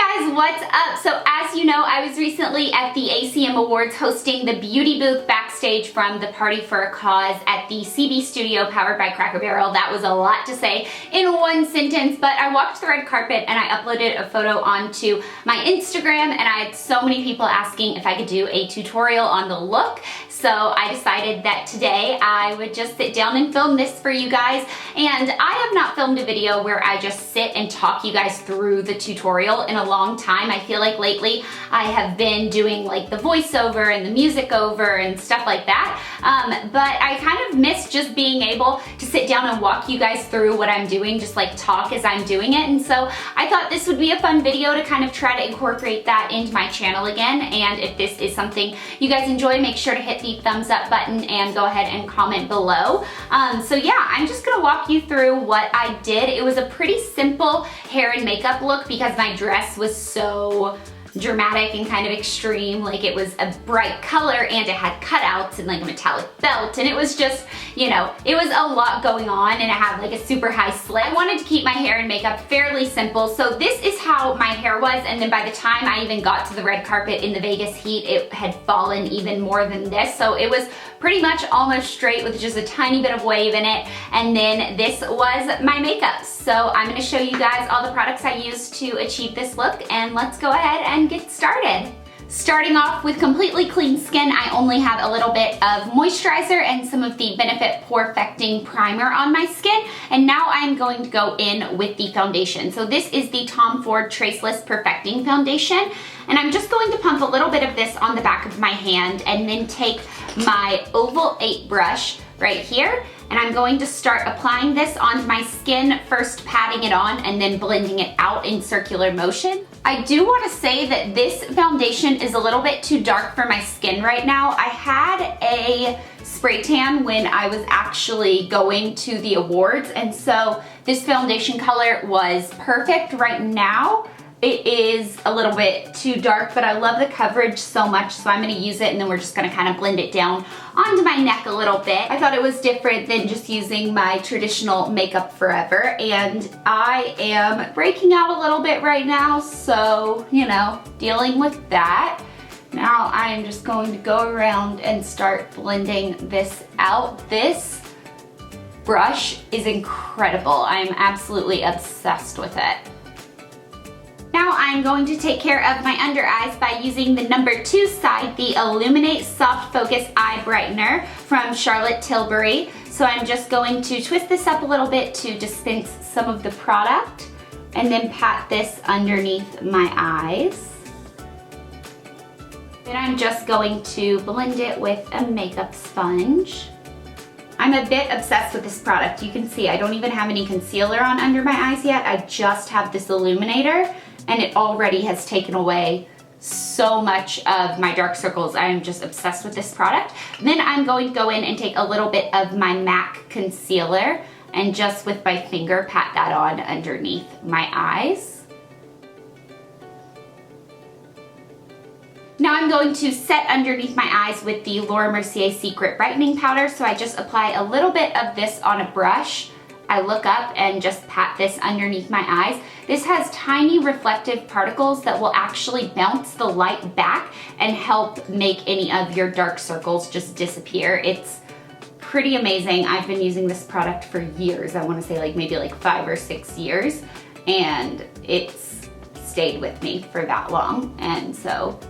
guys, what's up? So as you know, I was recently at the ACM Awards hosting the beauty booth backstage from the Party for a Cause at the CB studio powered by Cracker Barrel. That was a lot to say in one sentence, but I walked the red carpet and I uploaded a photo onto my Instagram, and I had so many people asking if I could do a tutorial on the look. So I decided that today I would just sit down and film this for you guys. And I have not filmed a video where I just sit and talk you guys through the tutorial in a long time. I feel like lately I have been doing like the voiceover and the music over and stuff like that. But I kind of miss just being able to sit down and walk you guys through what I'm doing, just like talk as I'm doing it. And so I thought this would be a fun video to kind of try to incorporate that into my channel again. And if this is something you guys enjoy, make sure to hit the thumbs up button and go ahead and comment below. So yeah, I'm just gonna walk you through what I did. It was a pretty simple hair and makeup look because my dress was so dramatic and kind of extreme. Like, it was a bright color and it had cutouts and like a metallic belt, and it was just, you know, it was a lot going on, and it had like a super high slit. I wanted to keep my hair and makeup fairly simple, so this is how my hair was. And then by the time I even got to the red carpet in the Vegas heat, it had fallen even more than this. So it was pretty much almost straight with just a tiny bit of wave in it. And then this was my makeup. So I'm gonna show you guys all the products I used to achieve this look, and let's go ahead and get started. Starting off with completely clean skin, I only have a little bit of moisturizer and some of the Benefit Perfecting Primer on my skin. And now I'm going to go in with the foundation. So this is the Tom Ford Traceless Perfecting Foundation. And I'm just going to pump a little bit of this on the back of my hand and then take my Oval 8 brush right here, and I'm going to start applying this onto my skin, first patting it on and then blending it out in circular motion. I do want to say that this foundation is a little bit too dark for my skin right now. I had a spray tan when I was actually going to the awards, and so this foundation color was perfect. Right now it is a little bit too dark, but I love the coverage so much, so I'm going to use it, and then we're just going to kind of blend it down onto my neck a little bit. I thought it was different than just using my traditional Makeup Forever, and I am breaking out a little bit right now, so, you know, dealing with that. Now I'm just going to go around and start blending this out. This brush is incredible. I'm absolutely obsessed with it. Now I'm going to take care of my under eyes by using the number 2 side, the Illuminate Soft Focus Eye Brightener from Charlotte Tilbury. So I'm just going to twist this up a little bit to dispense some of the product and then pat this underneath my eyes. Then I'm just going to blend it with a makeup sponge. I'm a bit obsessed with this product. You can see I don't even have any concealer on under my eyes yet. I just have this illuminator, and it already has taken away so much of my dark circles. I am just obsessed with this product. Then I'm going to go in and take a little bit of my MAC concealer and just with my finger pat that on underneath my eyes. Now I'm going to set underneath my eyes with the Laura Mercier Secret Brightening Powder. So I just apply a little bit of this on a brush. I look up and just pat this underneath my eyes. This has tiny reflective particles that will actually bounce the light back and help make any of your dark circles just disappear. It's pretty amazing. I've been using this product for years. I want to say like maybe like 5 or 6 years, and it's stayed with me for that long, and so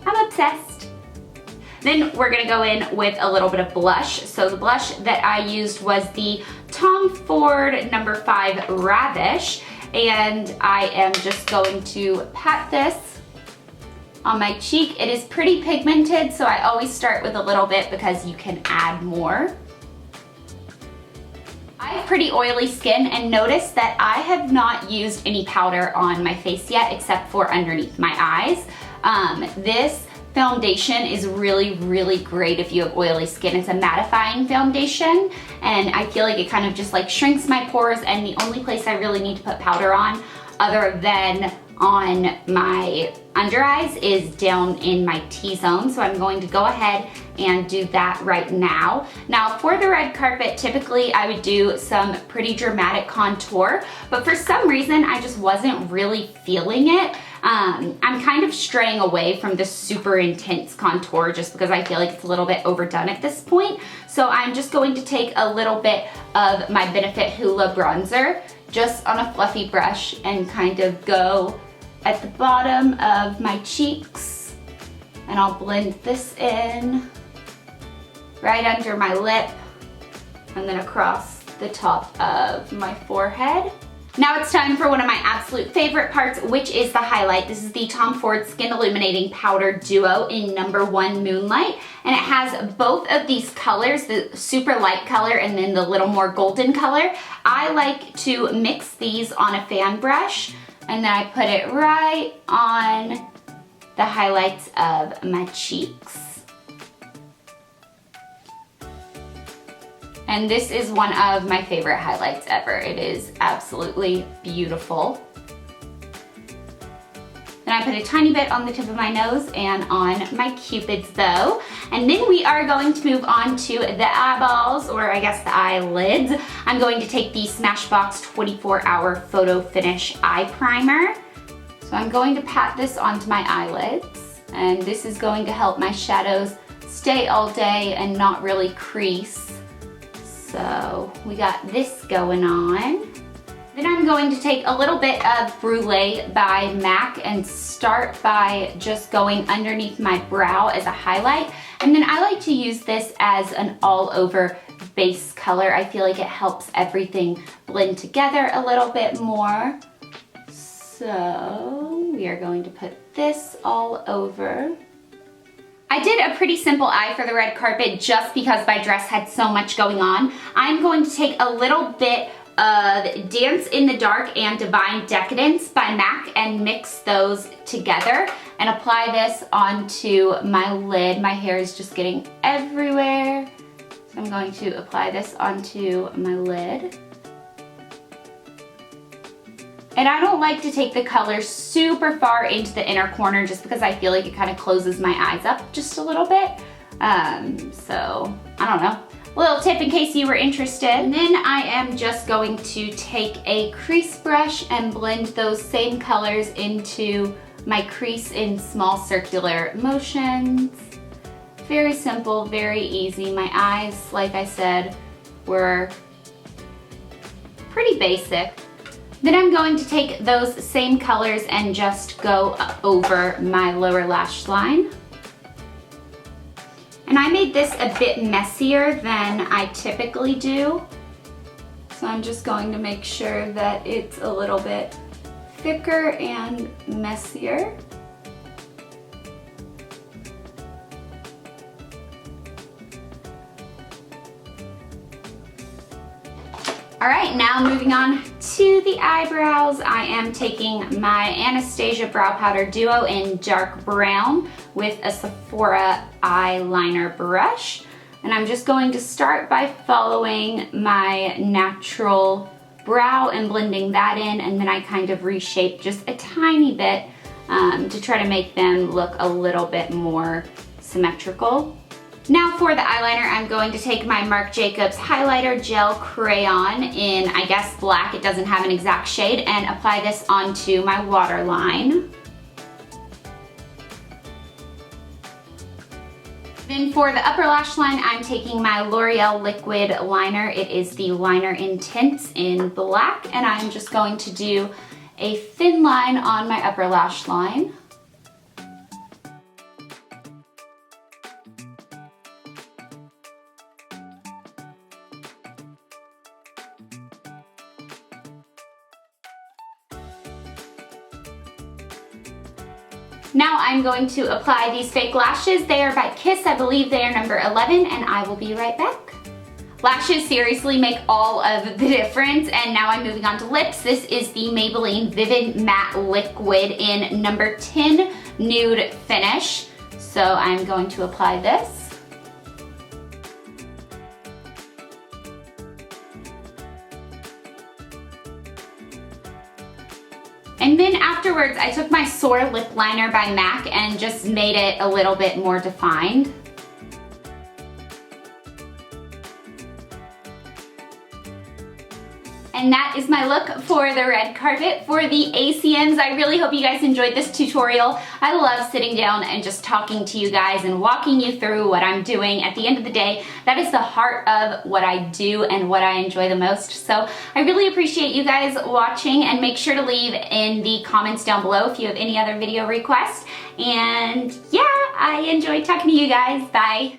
I'm obsessed. Then we're gonna go in with a little bit of blush. So the blush that I used was the Tom Ford number 5 Ravish, and I am just going to pat this on my cheek. It is pretty pigmented, so I always start with a little bit because you can add more. I have pretty oily skin, and notice that I have not used any powder on my face yet except for underneath my eyes. This foundation is really, really great if you have oily skin. It's a mattifying foundation, and I feel like it kind of just like shrinks my pores, and the only place I really need to put powder on other than on my under eyes is down in my T-zone. So I'm going to go ahead and do that right now. Now for the red carpet, typically I would do some pretty dramatic contour, but for some reason I just wasn't really feeling it. I'm kind of straying away from this super intense contour just because I feel like it's a little bit overdone at this point. So I'm just going to take a little bit of my Benefit Hoola bronzer just on a fluffy brush and kind of go at the bottom of my cheeks, and I'll blend this in right under my lip and then across the top of my forehead. Now it's time for one of my absolute favorite parts, which is the highlight. This is the Tom Ford Skin Illuminating Powder Duo in number 1 Moonlight. And it has both of these colors, the super light color and then the little more golden color. I like to mix these on a fan brush, and then I put it right on the highlights of my cheeks. And this is one of my favorite highlights ever. It is absolutely beautiful. Then I put a tiny bit on the tip of my nose and on my Cupid's bow. And then we are going to move on to the eyeballs, or I guess the eyelids. I'm going to take the Smashbox 24-Hour Photo Finish Eye Primer. So I'm going to pat this onto my eyelids, and this is going to help my shadows stay all day and not really crease. So we got this going on. Then I'm going to take a little bit of Brûlée by MAC and start by just going underneath my brow as a highlight. And then I like to use this as an all-over base color. I feel like it helps everything blend together a little bit more. So we are going to put this all over. I did a pretty simple eye for the red carpet just because my dress had so much going on. I'm going to take a little bit of Dance in the Dark and Divine Decadence by MAC and mix those together and apply this onto my lid. My hair is just getting everywhere. So I'm going to apply this onto my lid. And I don't like to take the color super far into the inner corner just because I feel like it kind of closes my eyes up just a little bit. So, I don't know. A little tip in case you were interested. And then I am just going to take a crease brush and blend those same colors into my crease in small circular motions. Very simple, very easy. My eyes, like I said, were pretty basic. Then I'm going to take those same colors and just go over my lower lash line. And I made this a bit messier than I typically do. So I'm just going to make sure that it's a little bit thicker and messier. All right, now moving on to the eyebrows. I am taking my Anastasia Brow Powder Duo in dark brown with a Sephora eyeliner brush. And I'm just going to start by following my natural brow and blending that in, and then I kind of reshape just a tiny bit to try to make them look a little bit more symmetrical. Now for the eyeliner, I'm going to take my Marc Jacobs Highlighter Gel Crayon in, I guess, black. It doesn't have an exact shade, and apply this onto my waterline. Then for the upper lash line, I'm taking my L'Oreal Liquid Liner. It is the Liner Intense in black, and I'm just going to do a thin line on my upper lash line. Now I'm going to apply these fake lashes. They are by Kiss. I believe they are number 11, and I will be right back. Lashes seriously make all of the difference, and now I'm moving on to lips. This is the Maybelline Vivid Matte Liquid in number 10 Nude Finish. So I'm going to apply this. And then afterwards, I took my Soar Lip Liner by MAC and just made it a little bit more defined. And that is my look for the red carpet for the ACMs. I really hope you guys enjoyed this tutorial. I love sitting down and just talking to you guys and walking you through what I'm doing. At the end of the day, that is the heart of what I do and what I enjoy the most. So I really appreciate you guys watching, and make sure to leave in the comments down below if you have any other video requests. And yeah, I enjoyed talking to you guys. Bye.